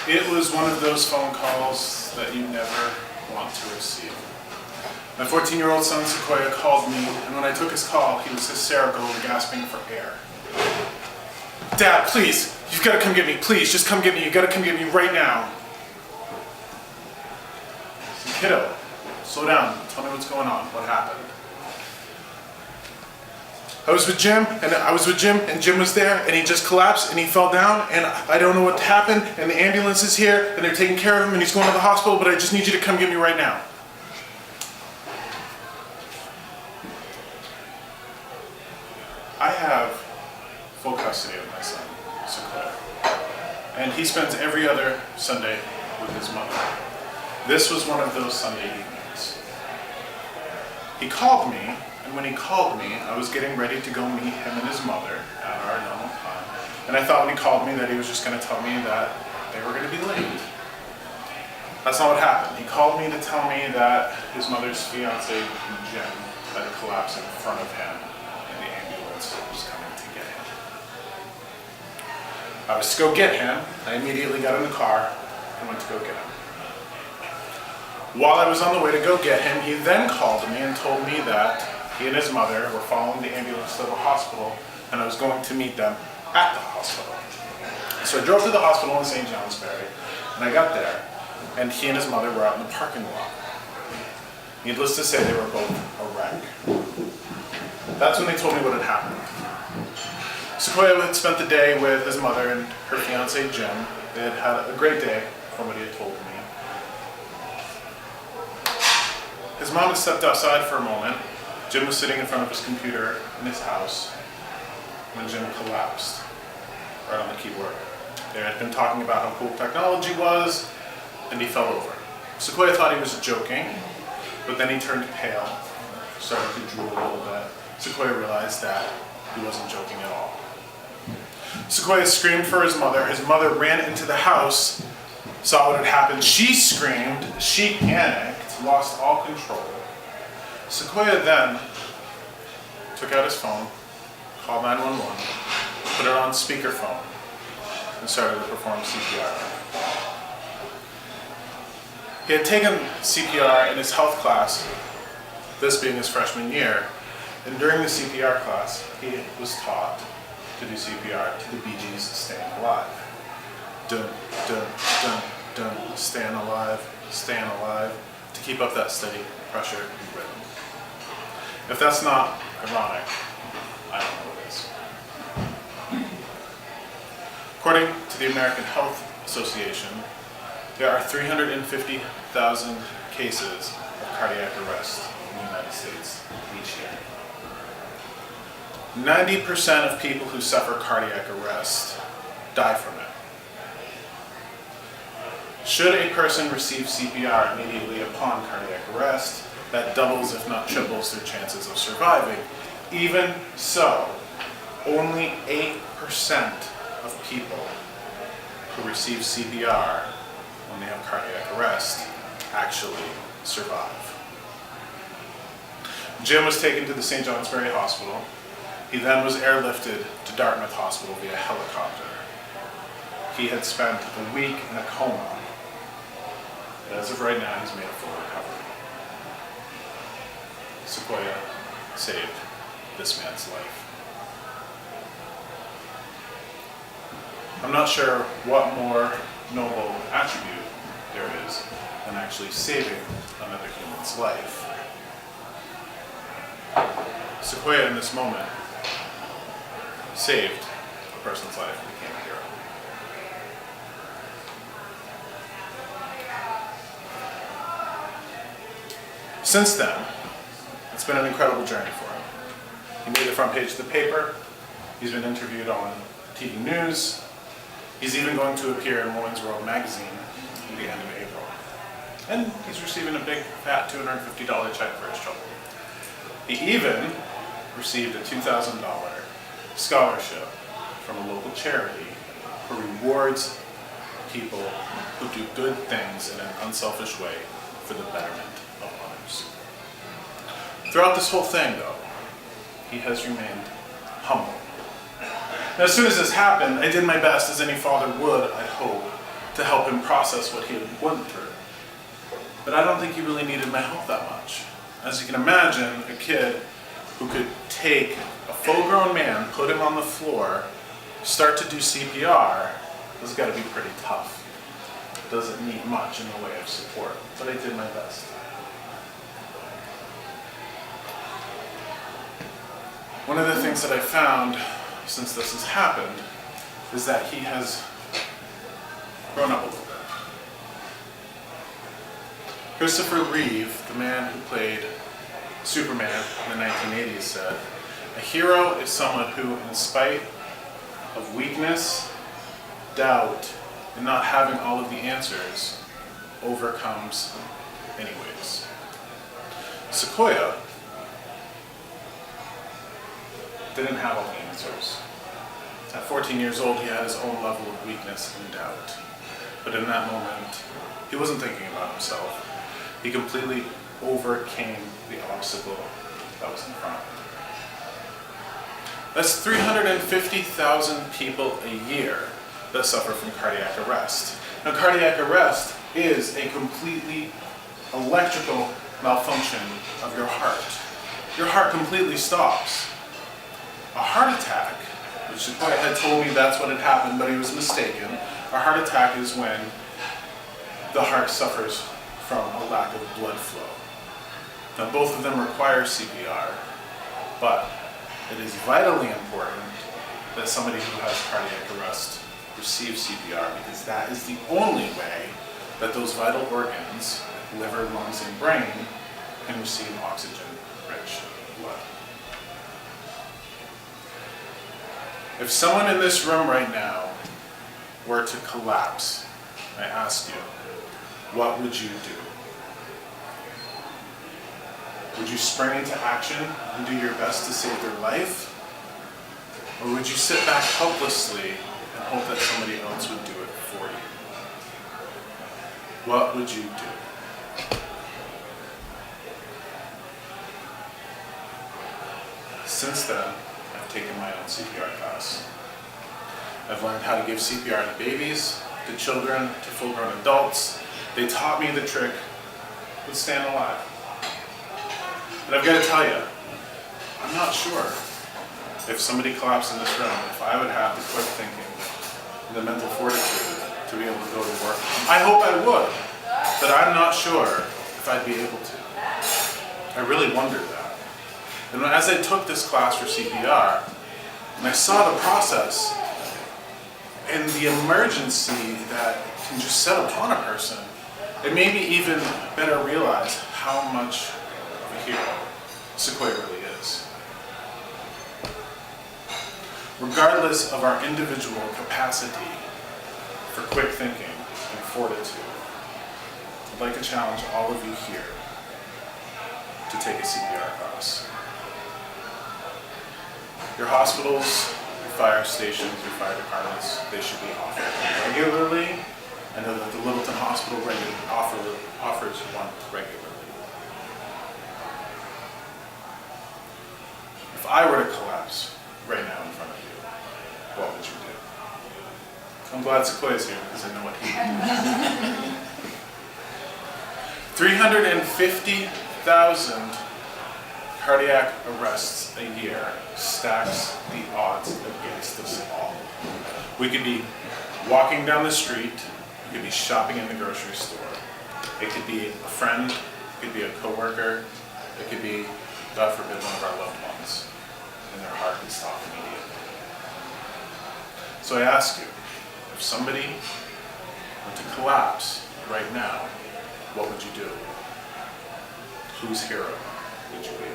It was one of those phone calls that you never want to receive. My 14-year-old son Sequoia called me, and when I took his call, he was hysterical and gasping for air. "Dad, please, you've got to come get me. Please, just come get me. You've got to come get me right now." I said, "Kiddo, slow down. Tell me what's going on. What happened?" I was with Jim, and Jim was there, and he just collapsed, and he fell down, and I don't know what happened, and the ambulance is here, and they're taking care of him, and he's going to the hospital, but I just need you to come get me right now. I have full custody of my son, Sequoia, and he spends every other Sunday with his mother. This was one of those Sunday evenings. He called me, and when he called me, I was getting ready to go meet him and his mother at our normal time. And I thought when he called me that he was just going to tell me that they were going to be late. That's not what happened. He called me to tell me that his mother's fiance, Jim, had a collapse in front of him, and the ambulance was coming to get him. I was to go get him. I immediately got in the car and went to go get him. While I was on the way to go get him, he then called me and told me that he and his mother were following the ambulance to the hospital, and I was going to meet them at the hospital. So I drove to the hospital in St. Johnsbury, and I got there, and he and his mother were out in the parking lot. Needless to say, they were both a wreck. That's when they told me what had happened. Sequoia had spent the day with his mother and her fiance, Jim. They had had a great day, from what he had told me. His mom had stepped outside for a moment. Jim was sitting in front of his computer in his house when Jim collapsed right on the keyboard. They had been talking about how cool technology was, and he fell over. Sequoia thought he was joking, but then he turned pale, started to drool a little bit. Sequoia realized that he wasn't joking at all. Sequoia screamed for his mother. His mother ran into the house, saw what had happened. She screamed, she panicked, lost all control. Sequoia then took out his phone, called 911, put it on speakerphone, and started to perform CPR. He had taken CPR in his health class, this being his freshman year, and during the CPR class, he was taught to do CPR to the Bee Gees' Staying Alive. Dun, dun, dun, dun, staying alive, to keep up that steady pressure and rhythm. If that's not ironic, I don't know what is. According to the American Health Association, there are 350,000 cases of cardiac arrest in the United States each year. 90% of people who suffer cardiac arrest die from it. Should a person receive CPR immediately upon cardiac arrest, that doubles, if not triples, their chances of surviving. Even so, only 8% of people who receive CPR when they have cardiac arrest actually survive. Jim was taken to the St. Johnsbury Hospital. He then was airlifted to Dartmouth Hospital via helicopter. He had spent a week in a coma. But as of right now, he's made a full recovery. Sequoia saved this man's life. I'm not sure what more noble attribute there is than actually saving another human's life. Sequoia, in this moment, saved a person's life and became a hero. Since then, it's been an incredible journey for him. He made the front page of the paper. He's been interviewed on TV news. He's even going to appear in Women's World magazine at the end of April. And he's receiving a big, fat $250 check for his trouble. He even received a $2,000 scholarship from a local charity who rewards people who do good things in an unselfish way for the betterment of others. Throughout this whole thing, though, he has remained humble. Now, as soon as this happened, I did my best, as any father would, I hope, to help him process what he had went through. But I don't think he really needed my help that much. As you can imagine, a kid who could take a full-grown man, put him on the floor, start to do CPR, has got to be pretty tough. Doesn't need much in the way of support, but I did my best. One of the things that I found since this has happened is that he has grown up a little bit. Christopher Reeve, the man who played Superman in the 1980s, said, "A hero is someone who, in spite of weakness, doubt, and not having all of the answers, overcomes anyways." Sequoia didn't have all the answers. At 14 years old, he had his own level of weakness and doubt. But in that moment, he wasn't thinking about himself. He completely overcame the obstacle that was in front of him. That's 350,000 people a year that suffer from cardiac arrest. Now, cardiac arrest is a completely electrical malfunction of your heart. Your heart completely stops. A heart attack, which Sequoia had told me that's what had happened, but he was mistaken. A heart attack is when the heart suffers from a lack of blood flow. Now, both of them require CPR, but it is vitally important that somebody who has cardiac arrest receive CPR, because that is the only way that those vital organs, liver, lungs, and brain, can receive oxygen-rich blood. If someone in this room right now were to collapse, I ask you, what would you do? Would you spring into action and do your best to save their life? Or would you sit back helplessly and hope that somebody else would do it for you? What would you do? Since then, I've taken my own CPR class. I've learned how to give CPR to babies, to children, to full-grown adults. They taught me the trick with staying alive. But I've got to tell you, I'm not sure if somebody collapsed in this room, if I would have the quick thinking and the mental fortitude to be able to go to work. I hope I would, but I'm not sure if I'd be able to. I really wondered that. And as I took this class for CPR, and I saw the process and the emergency that can just set upon a person, it made me even better realize how much of a hero Sequoia really is. Regardless of our individual capacity for quick thinking and fortitude, I'd like to challenge all of you here to take a CPR class. Your hospitals, your fire stations, your fire departments, they should be offered regularly. I know that the Littleton Hospital offers one regularly. If I were to collapse right now in front of you, what would you do? I'm glad Sequoia's here because I know what he would do. 350,000 cardiac arrests a year stacks the odds against us all. We could be walking down the street, we could be shopping in the grocery store. It could be a friend, it could be a coworker, it could be, God forbid, one of our loved ones, and their heart could stop immediately. So I ask you, if somebody were to collapse right now, what would you do? Whose hero would you be?